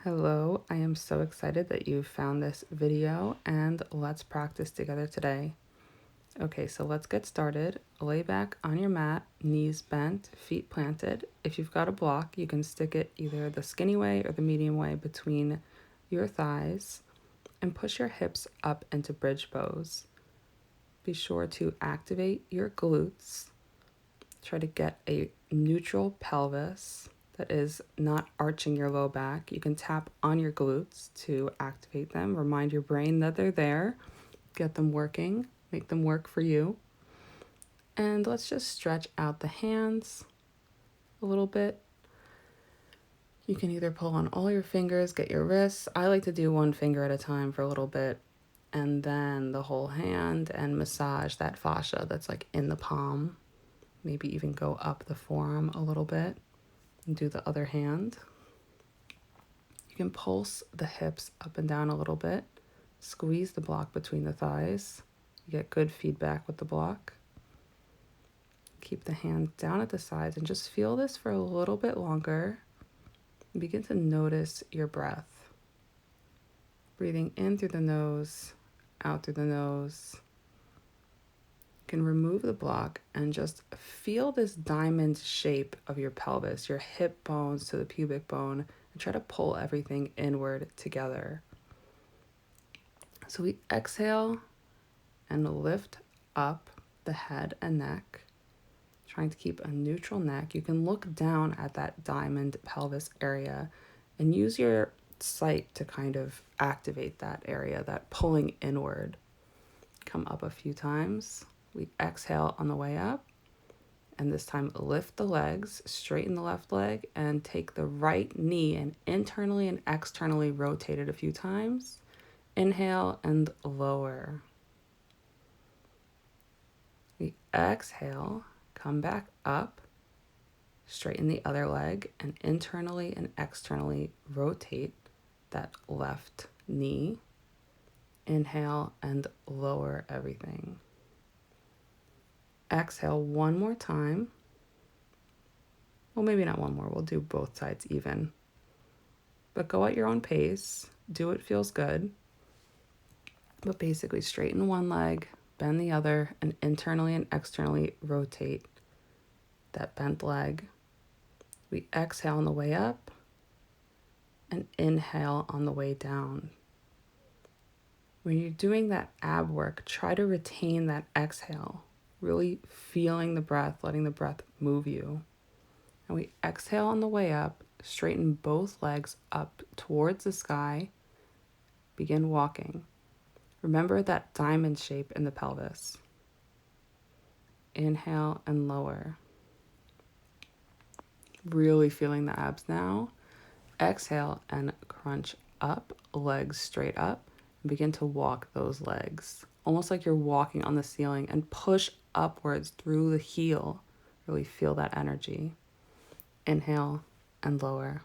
Hello, I am so excited that you found this video and let's practice together today. Okay, so let's get started. Lay back on your mat, knees bent, feet planted. If you've got a block, you can stick it either the skinny way or the medium way between your thighs and push your hips up into bridge pose. Be sure to activate your glutes. Try to get a neutral pelvis that is not arching your low back. You can tap on your glutes to activate them. Remind your brain that they're there. Get them working. Make them work for you. And let's just stretch out the hands a little bit. You can either pull on all your fingers, get your wrists. I like to do one finger at a time for a little bit, and then the whole hand and massage that fascia that's like in the palm. Maybe even go up the forearm a little bit and do the other hand. You can pulse the hips up and down a little bit. Squeeze the block between the thighs. You get good feedback with the block. Keep the hands down at the sides and just feel this for a little bit longer. Begin to notice your breath. Breathing in through the nose, out through the nose. You can remove the block and just feel this diamond shape of your pelvis, your hip bones to the pubic bone, and try to pull everything inward together. So we exhale and lift up the head and neck, trying to keep a neutral neck. You can look down at that diamond pelvis area and use your sight to kind of activate that area, that pulling inward. Come up a few times. We exhale on the way up, and this time lift the legs, straighten the left leg, and take the right knee and internally and externally rotate it a few times. Inhale and lower. We exhale, come back up, straighten the other leg, and internally and externally rotate that left knee. Inhale and lower everything. Exhale one more time. Well, maybe not one more. We'll do both sides even. But go at your own pace. Do what feels good. But basically straighten one leg, bend the other, and internally and externally rotate that bent leg. We exhale on the way up and inhale on the way down. When you're doing that ab work, try to retain that exhale. Really feeling the breath, letting the breath move you. And we exhale on the way up, straighten both legs up towards the sky, begin walking. Remember that diamond shape in the pelvis. Inhale and lower. Really feeling the abs now. Exhale and crunch up, legs straight up, and begin to walk those legs. Almost like you're walking on the ceiling, and push upwards through the heel. Really feel that energy. Inhale and lower.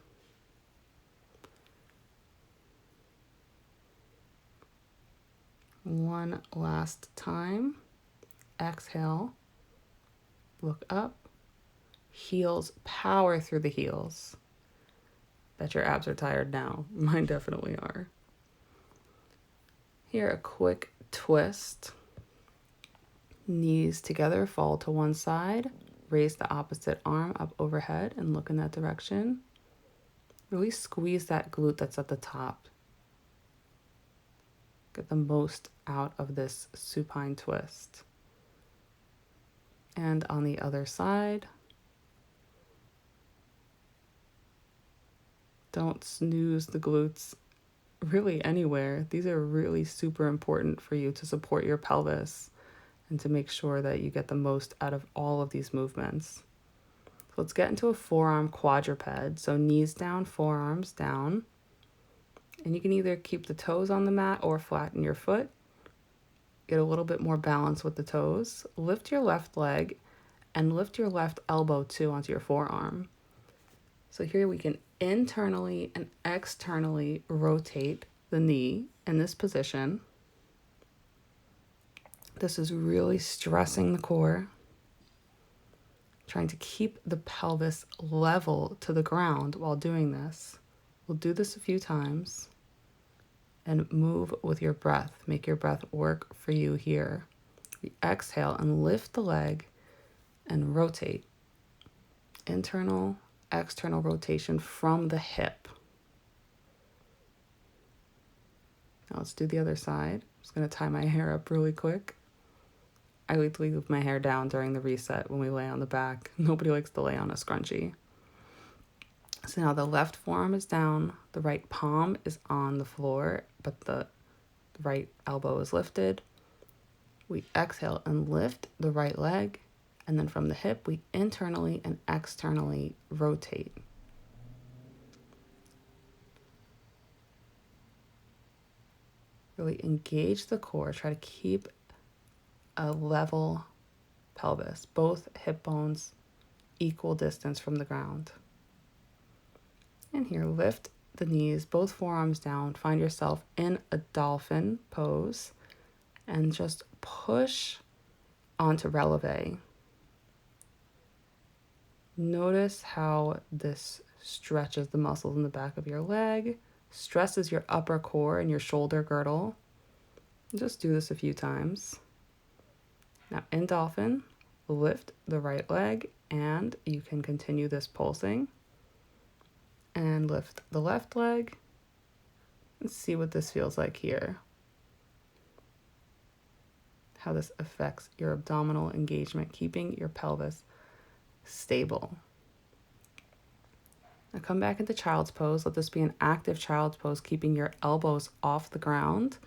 One last time. Exhale. Look up. Heels, power through the heels. Bet your abs are tired now. Mine definitely are. Here, a quick twist. Knees together, fall to one side. Raise the opposite arm up overhead and look in that direction. Really squeeze that glute that's at the top. Get the most out of this supine twist. And on the other side, don't snooze the glutes really anywhere. These are really super important for you to support your pelvis and to make sure that you get the most out of all of these movements. So let's get into a forearm quadruped. So knees down, forearms down. And you can either keep the toes on the mat or flatten your foot. Get a little bit more balance with the toes. Lift your left leg and lift your left elbow too onto your forearm. So here we can internally and externally rotate the knee in this position. This is really stressing the core. Trying to keep the pelvis level to the ground while doing this. We'll do this a few times and move with your breath. Make your breath work for you here. We exhale and lift the leg and rotate. Internal, external rotation from the hip. Now let's do the other side. I'm just going to tie my hair up really quick. I like to leave my hair down during the reset when we lay on the back. Nobody likes to lay on a scrunchie. So now the left forearm is down, the right palm is on the floor, but the right elbow is lifted. We exhale and lift the right leg, and then from the hip, we internally and externally rotate. Really engage the core. Try to keep a level pelvis, both hip bones equal distance from the ground. And here, lift the knees, both forearms down. Find yourself in a dolphin pose and just push onto releve. Notice how this stretches the muscles in the back of your leg, stresses your upper core and your shoulder girdle. Just do this a few times. Now in dolphin, lift the right leg and you can continue this pulsing. And lift the left leg. Let's see what this feels like here. How this affects your abdominal engagement, keeping your pelvis stable. Now come back into child's pose. Let this be an active child's pose, keeping your elbows off the ground.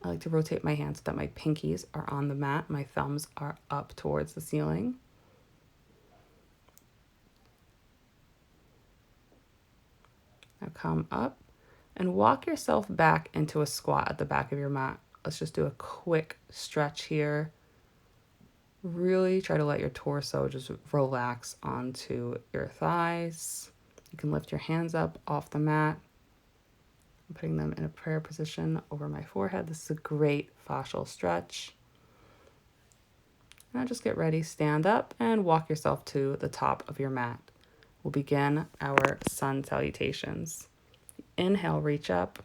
I like to rotate my hands so that my pinkies are on the mat. My thumbs are up towards the ceiling. Now come up and walk yourself back into a squat at the back of your mat. Let's just do a quick stretch here. Really try to let your torso just relax onto your thighs. You can lift your hands up off the mat. I'm putting them in a prayer position over my forehead. This is a great fascial stretch. Now just get ready, stand up and walk yourself to the top of your mat. We'll begin our sun salutations. Inhale, reach up.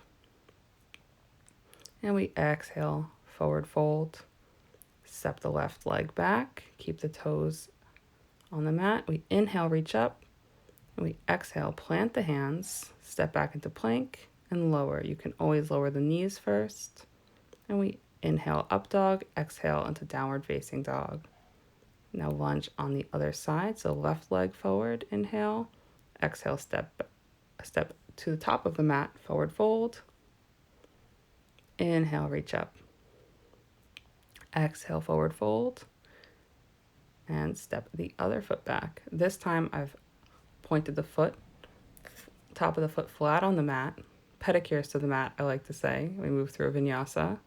And we exhale, forward fold. Step the left leg back. Keep the toes on the mat. We inhale, reach up. And we exhale, plant the hands. Step back into plank and lower. You can always lower the knees first. And we inhale, up dog. Exhale into downward facing dog. Now lunge on the other side. So left leg forward, inhale. Exhale, step to the top of the mat, forward fold. Inhale, reach up. Exhale, forward fold. And step the other foot back. This time I've pointed the foot, top of the foot flat on the mat. Pedicures to the mat, I like to say. We move through a vinyasa.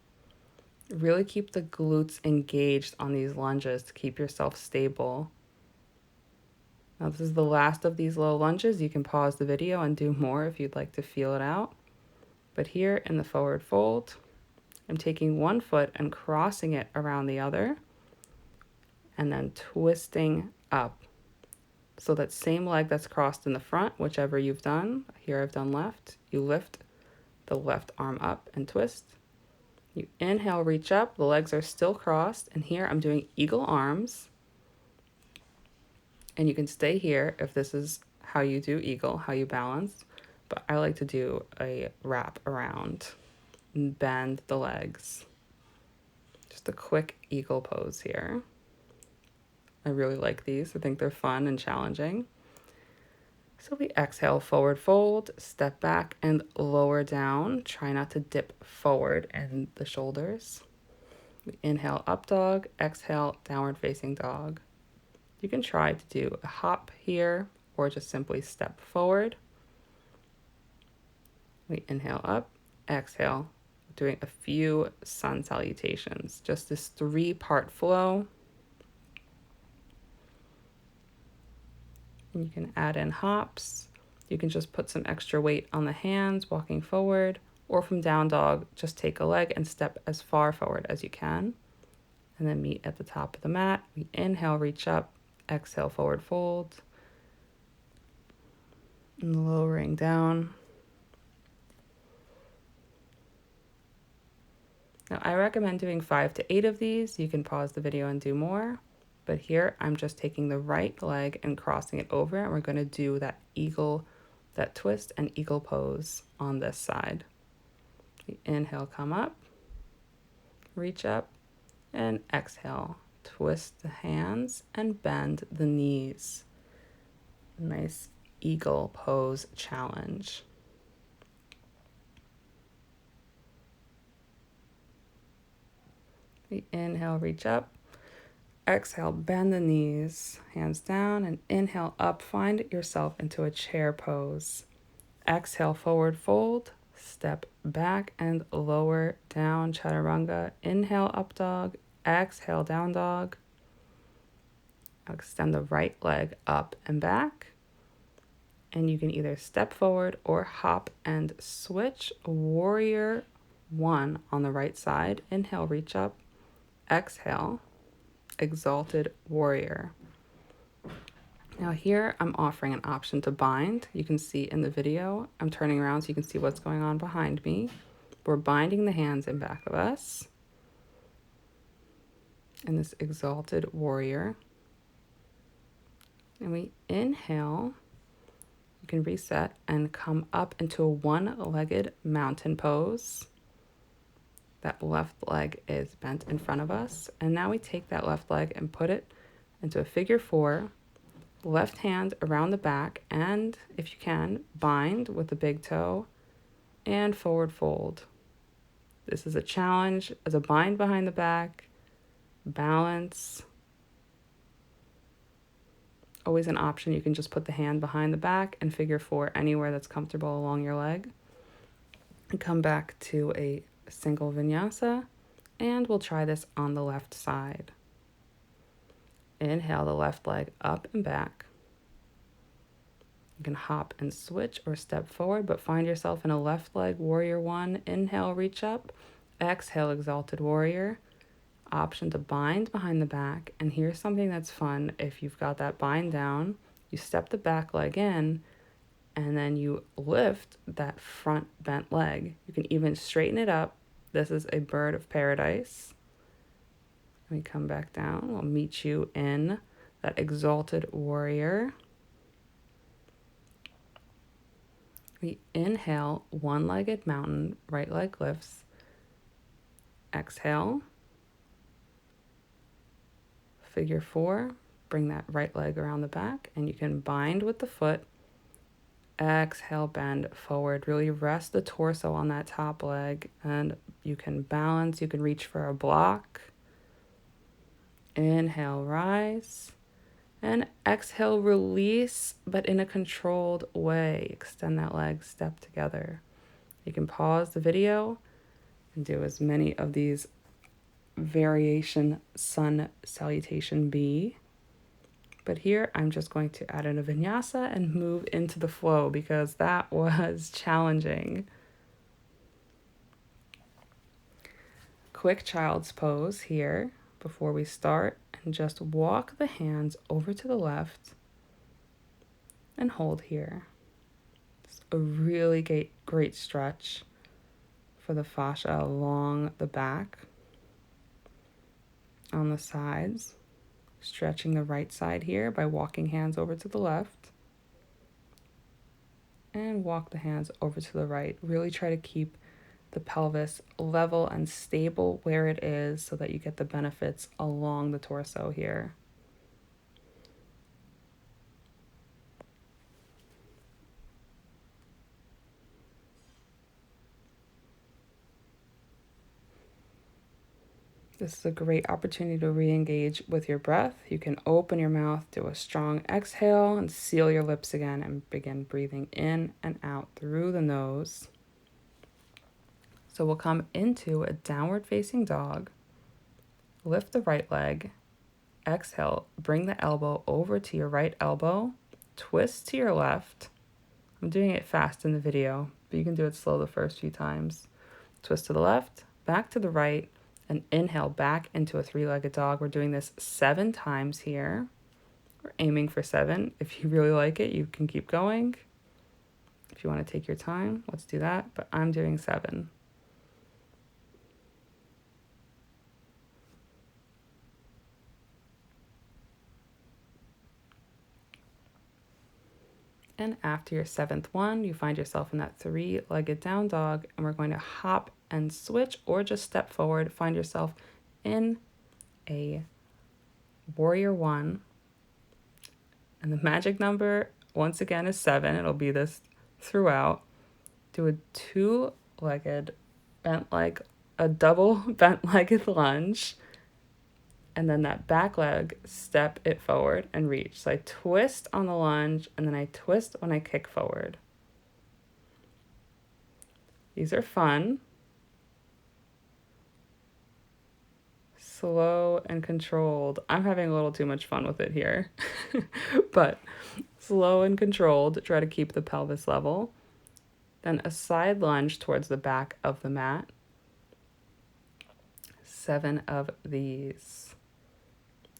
Really keep the glutes engaged on these lunges to keep yourself stable. Now this is the last of these low lunges. You can pause the video and do more if you'd like to feel it out. But here in the forward fold, I'm taking one foot and crossing it around the other and then twisting up. So that same leg that's crossed in the front, whichever you've done, here I've done left, you lift the left arm up and twist. You inhale, reach up, the legs are still crossed, and here I'm doing eagle arms. And you can stay here if this is how you do eagle, how you balance, but I like to do a wrap around and bend the legs. Just a quick eagle pose here. I really like these. I think they're fun and challenging. So we exhale, forward fold, step back and lower down. Try not to dip forward in the shoulders. We inhale, up dog, exhale, downward facing dog. You can try to do a hop here or just simply step forward. We inhale up, exhale, doing a few sun salutations. Just this 3-part flow. And you can add in hops. You can just put some extra weight on the hands walking forward, or from down dog, just take a leg and step as far forward as you can. And then meet at the top of the mat. We inhale, reach up, exhale, forward fold. And lowering down. Now, I recommend doing 5 to 8 of these. You can pause the video and do more. But here, I'm just taking the right leg and crossing it over, and we're going to do that twist and eagle pose on this side. Inhale, come up, reach up, and exhale. Twist the hands and bend the knees. Nice eagle pose challenge. Inhale, reach up. Exhale, bend the knees, hands down, and inhale up. Find yourself into a chair pose. Exhale, forward fold, step back and lower down, chaturanga. Inhale, up dog. Exhale, down dog. Extend the right leg up and back. And you can either step forward or hop and switch. Warrior 1 on the right side. Inhale, reach up. Exhale, Exalted Warrior. Now here I'm offering an option to bind. You can see in the video, I'm turning around so you can see what's going on behind me. We're binding the hands in back of us in this Exalted Warrior. And we inhale, you can reset and come up into a one-legged mountain pose. That left leg is bent in front of us. And now we take that left leg and put it into a figure 4. Left hand around the back, and if you can, bind with the big toe and forward fold. This is a challenge as a bind behind the back, balance. Always an option. You can just put the hand behind the back and figure 4 anywhere that's comfortable along your leg. And come back to a single vinyasa, and we'll try this on the left side. Inhale the left leg up and back. You can hop and switch or step forward, but find yourself in a left leg warrior 1. Inhale, reach up. Exhale, Exalted Warrior. Option to bind behind the back. And here's something that's fun. If you've got that bind down, you step the back leg in, and then you lift that front bent leg. You can even straighten it up. This is a bird of paradise. Let me come back down. We'll meet you in that Exalted Warrior. We inhale, one-legged mountain, right leg lifts. Exhale. Figure 4, bring that right leg around the back, and you can bind with the foot. Exhale, bend forward. Really rest the torso on that top leg, and you can balance. You can reach for a block. Inhale, rise. And exhale, release, but in a controlled way. Extend that leg, step together. You can pause the video and do as many of these variation sun salutation B. But here I'm just going to add in a vinyasa and move into the flow because that was challenging. Quick child's pose here before we start, and just walk the hands over to the left and hold here. It's a really great stretch for the fascia along the back, on the sides. Stretching the right side here by walking hands over to the left. And walk the hands over to the right. Really try to keep the pelvis level and stable where it is so that you get the benefits along the torso here. This is a great opportunity to re-engage with your breath. You can open your mouth, do a strong exhale, and seal your lips again and begin breathing in and out through the nose. So we'll come into a downward facing dog. Lift the right leg. Exhale, bring the elbow over to your right elbow. Twist to your left. I'm doing it fast in the video, but you can do it slow the first few times. Twist to the left, back to the right, and inhale back into a 3-legged dog. We're doing this 7 times here. We're aiming for 7. If you really like it, you can keep going. If you want to take your time, let's do that. But I'm doing 7. And after your 7th one, you find yourself in that 3-legged down dog, and we're going to hop and switch or just step forward. Find yourself in a warrior 1. And the magic number, once again, is 7. It'll be this throughout. Do a 2-legged bent leg, a double bent-legged lunge. And then that back leg, step it forward and reach. So I twist on the lunge, and then I twist when I kick forward. These are fun. Slow and controlled. I'm having a little too much fun with it here. But slow and controlled. Try to keep the pelvis level. Then a side lunge towards the back of the mat. 7 of these.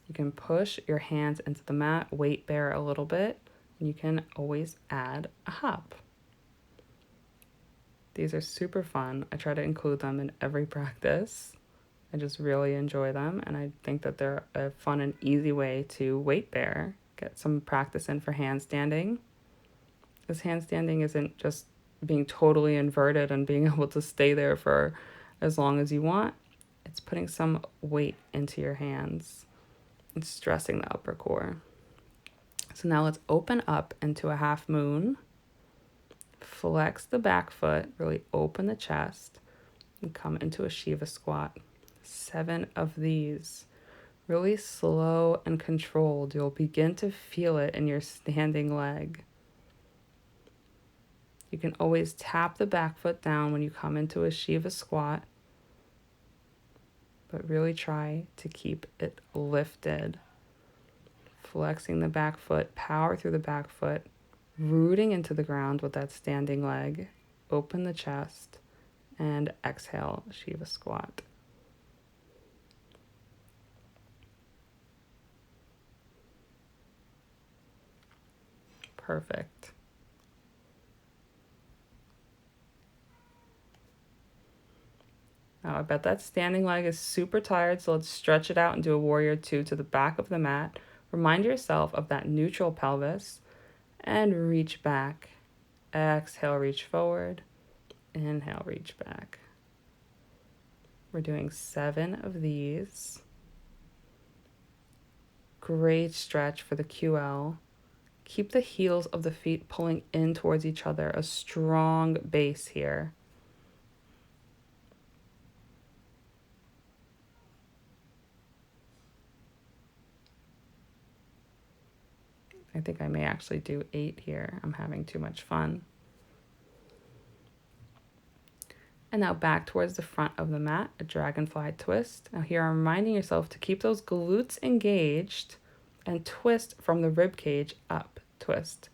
You can push your hands into the mat, weight bear a little bit, and you can always add a hop. These are super fun. I try to include them in every practice. I just really enjoy them, and I think that they're a fun and easy way to weight bear. Get some practice in for handstanding. This handstanding isn't just being totally inverted and being able to stay there for as long as you want. It's putting some weight into your hands. It's stressing the upper core. So now let's open up into a half moon. Flex the back foot, really open the chest, and come into a Shiva squat. 7 of these. Really slow and controlled. You'll begin to feel it in your standing leg. You can always tap the back foot down when you come into a Shiva squat, but really try to keep it lifted. Flexing the back foot, power through the back foot, rooting into the ground with that standing leg. Open the chest and exhale, Shiva squat. Perfect. Now I bet that standing leg is super tired, so let's stretch it out and do a warrior 2 to the back of the mat. Remind yourself of that neutral pelvis and reach back. Exhale, reach forward. Inhale, reach back. We're doing 7 of these. Great stretch for the QL. Keep the heels of the feet pulling in towards each other. A strong base here. I think I may actually do 8 here. I'm having too much fun. And now back towards the front of the mat, a Dragonfly Twist. Now here I'm reminding yourself to keep those glutes engaged and twist from the rib cage up, twist.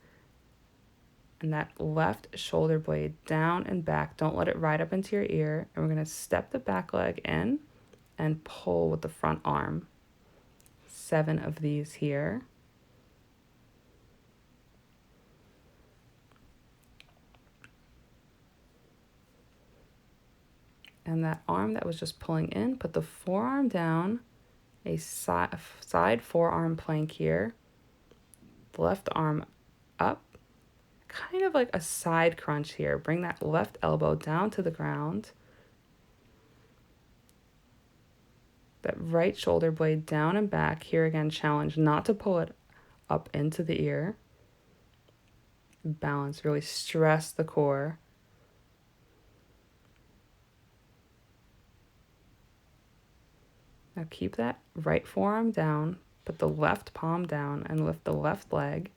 And that left shoulder blade down and back. Don't let it ride up into your ear. And we're going to step the back leg in and pull with the front arm. 7 of these here. And that arm that was just pulling in, put the forearm down, a side forearm plank here. The left arm up, kind of like a side crunch here. Bring that left elbow down to the ground. That right shoulder blade down and back. Here again, challenge not to pull it up into the ear. Balance, really stress the core. Now keep that right forearm down, put the left palm down and lift the left leg,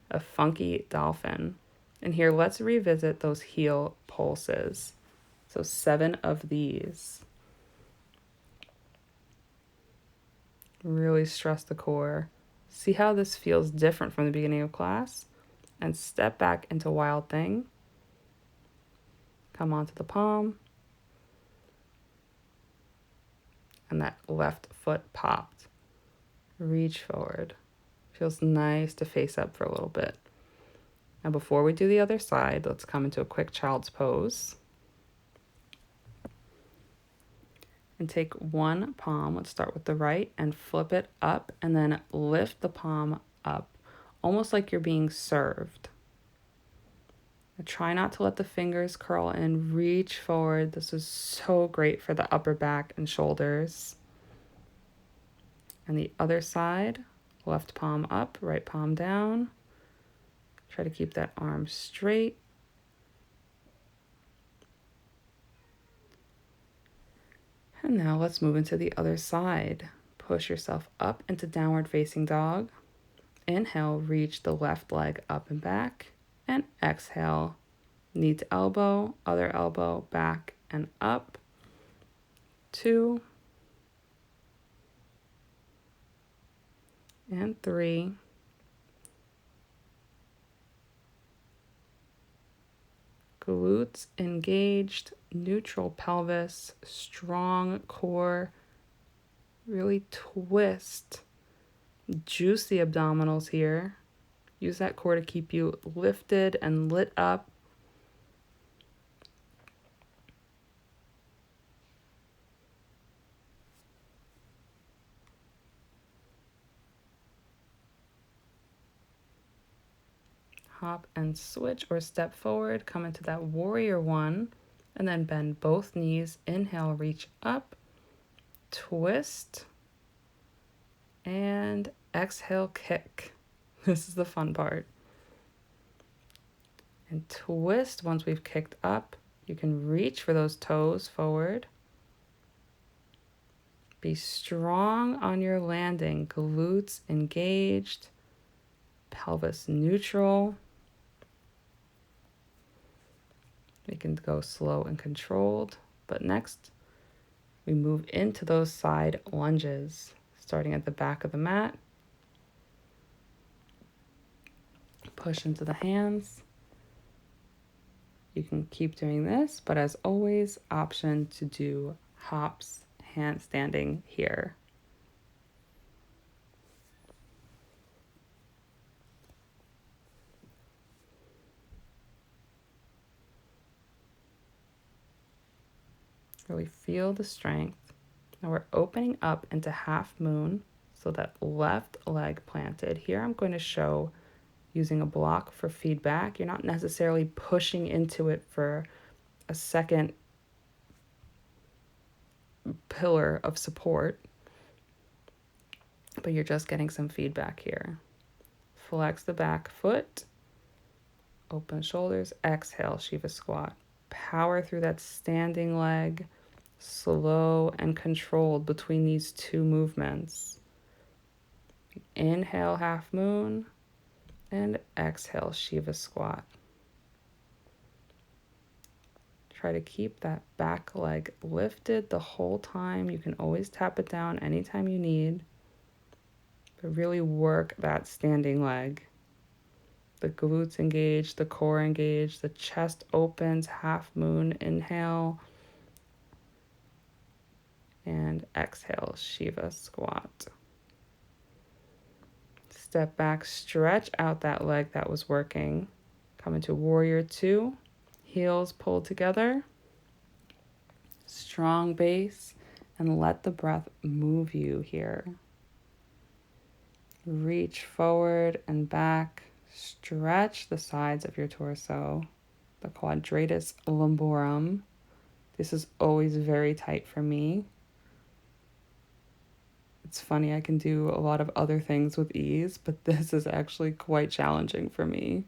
a funky dolphin. And here, let's revisit those heel pulses. So 7 of these. Really stress the core. See how this feels different from the beginning of class? And step back into Wild Thing. Come onto the palm. And that left foot popped. Reach forward. Feels nice to face up for a little bit. Now before we do the other side, let's come into a quick child's pose. And take one palm, let's start with the right, and flip it up, and then lift the palm up, almost like you're being served. Try not to let the fingers curl in. Reach forward. This is so great for the upper back and shoulders. And the other side, left palm up, right palm down. Try to keep that arm straight. And now let's move into the other side. Push yourself up into downward facing dog. Inhale, reach the left leg up and back. And exhale, knee to elbow, other elbow, back and up. 2 and 3. Glutes engaged, neutral pelvis, strong core. Really twist. Juice the abdominals here. Use that core to keep you lifted and lit up. Hop and switch or step forward, come into that warrior one, and then bend both knees. Inhale, reach up, twist, and exhale, kick. This is the fun part. And twist once we've kicked up. You can reach for those toes forward. Be strong on your landing. Glutes engaged, pelvis neutral. We can go slow and controlled. But next, we move into those side lunges, starting at the back of the mat. Push into the hands. You can keep doing this, but as always, option to do hops, handstanding here. Really feel the strength. Now we're opening up into half moon, so that left leg planted. Here I'm going to show using a block for feedback. You're not necessarily pushing into it for a second pillar of support, but you're just getting some feedback here. Flex the back foot, open shoulders, exhale, Shiva squat. Power through that standing leg, slow and controlled between these two movements. Inhale, half moon, and exhale, Shiva squat. Try to keep that back leg lifted the whole time. You can always tap it down anytime you need, but really work that standing leg. The glutes engage, the core engage, the chest opens, half moon, inhale, and exhale, Shiva squat. Step back, stretch out that leg that was working. Come into warrior 2, heels pulled together, strong base, and let the breath move you here. Reach forward and back, stretch the sides of your torso, the quadratus lumborum. This is always very tight for me. It's funny, I can do a lot of other things with ease, but this is actually quite challenging for me.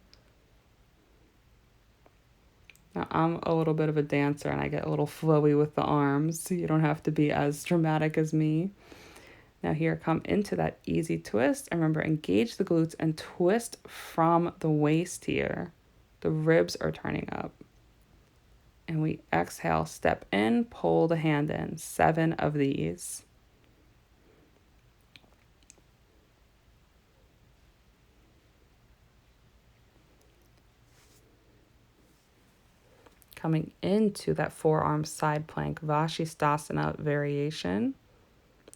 Now, I'm a little bit of a dancer and I get a little flowy with the arms, so you don't have to be as dramatic as me. Now here, come into that easy twist. And remember, engage the glutes and twist from the waist here. The ribs are turning up. And we exhale, step in, pull the hand in. 7 of these. Coming into that forearm side plank, Vashisthasana variation.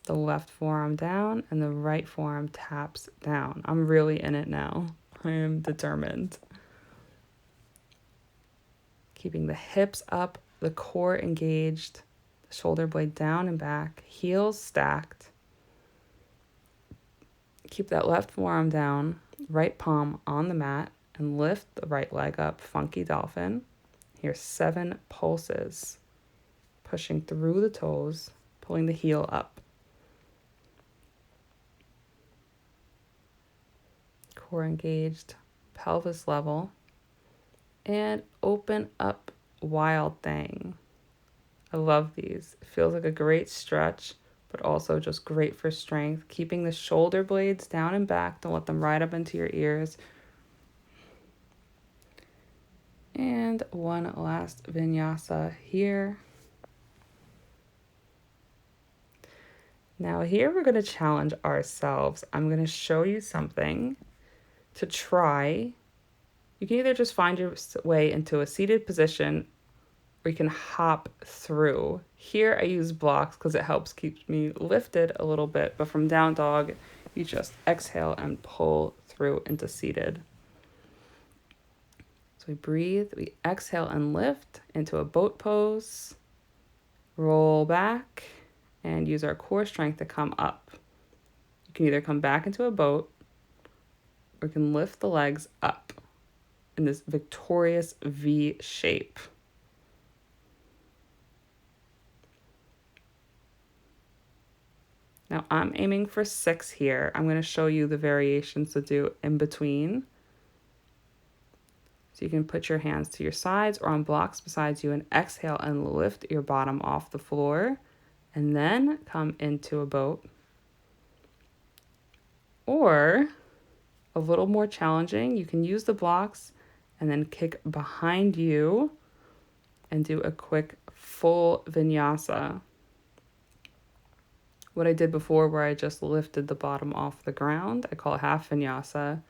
The left forearm down and the right forearm taps down. I'm really in it now. I am determined. Keeping the hips up, the core engaged, the shoulder blade down and back, heels stacked. Keep that left forearm down, right palm on the mat, and lift the right leg up, funky dolphin. Here's 7 pulses, pushing through the toes, pulling the heel up. Core engaged, pelvis level, and open up wild thing. I love these. It feels like a great stretch, but also just great for strength. Keeping the shoulder blades down and back. Don't let them ride up into your ears. And one last vinyasa here. Now here we're going to challenge ourselves. I'm going to show you something to try. You can either just find your way into a seated position, or you can hop through. Here I use blocks because it helps keep me lifted a little bit, but from down dog, you just exhale and pull through into seated. So we breathe, we exhale and lift into a boat pose, roll back, and use our core strength to come up. You can either come back into a boat, or you can lift the legs up in this victorious V shape. Now I'm aiming for 6 here. I'm going to show you the variations to do in between. So you can put your hands to your sides or on blocks beside you and exhale and lift your bottom off the floor and then come into a boat. Or a little more challenging, you can use the blocks and then kick behind you and do a quick full vinyasa. What I did before where I just lifted the bottom off the ground, I call it half vinyasa.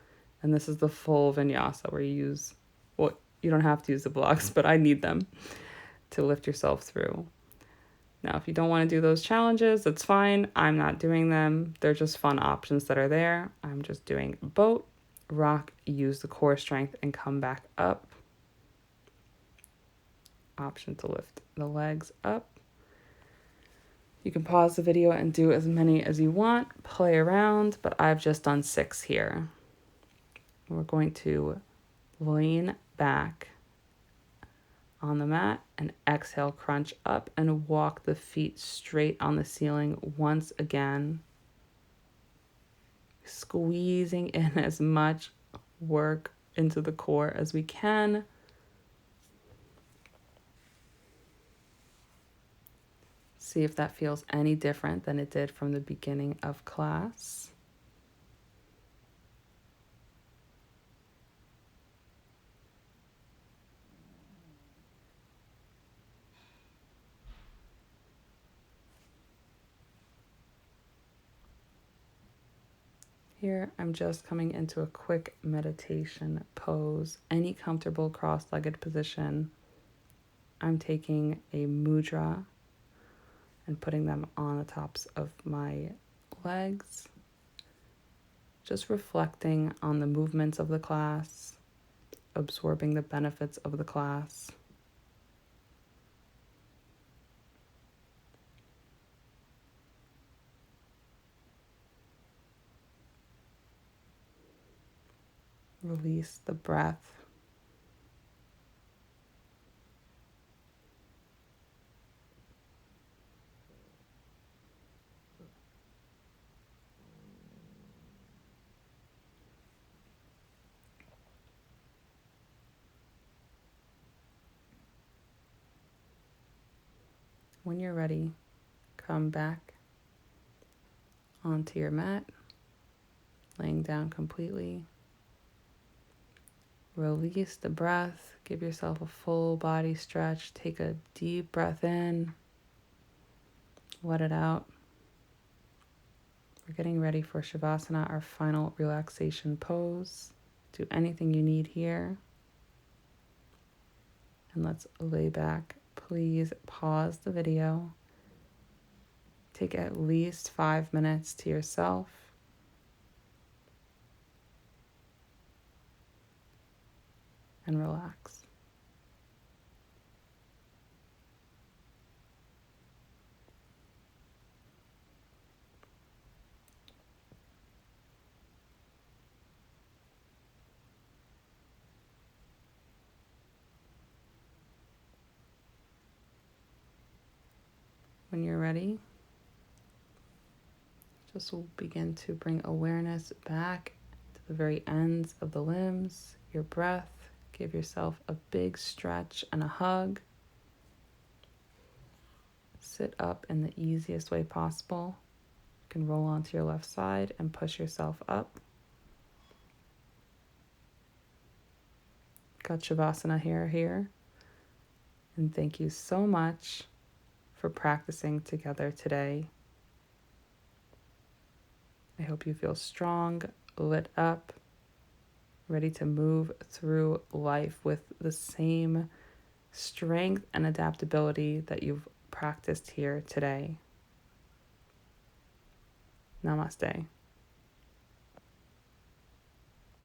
And this is the full vinyasa where you use, well, you don't have to use the blocks, but I need them to lift yourself through. Now, if you don't want to do those challenges, that's fine. I'm not doing them. They're just fun options that are there. I'm just doing boat, rock, use the core strength, and come back up. Option to lift the legs up. You can pause the video and do as many as you want, play around, but I've just done 6 here. We're going to lean back on the mat and exhale, crunch up and walk the feet straight on the ceiling once again. Squeezing in as much work into the core as we can. See if that feels any different than it did from the beginning of class. Here, I'm just coming into a quick meditation pose, any comfortable cross-legged position. I'm taking a mudra and putting them on the tops of my legs. Just reflecting on the movements of the class, absorbing the benefits of the class. Release the breath. When you're ready, come back onto your mat, laying down completely. Release the breath. Give yourself a full body stretch. Take a deep breath in. Let it out. We're getting ready for Shavasana, our final relaxation pose. Do anything you need here. And let's lay back. Please pause the video. Take at least 5 minutes to yourself. And relax. When you're ready, just will begin to bring awareness back to the very ends of the limbs, your breath. Give yourself a big stretch and a hug. Sit up in the easiest way possible. You can roll onto your left side and push yourself up. Got Shavasana here. And thank you so much for practicing together today. I hope you feel strong, lit up, ready to move through life with the same strength and adaptability that you've practiced here today. Namaste.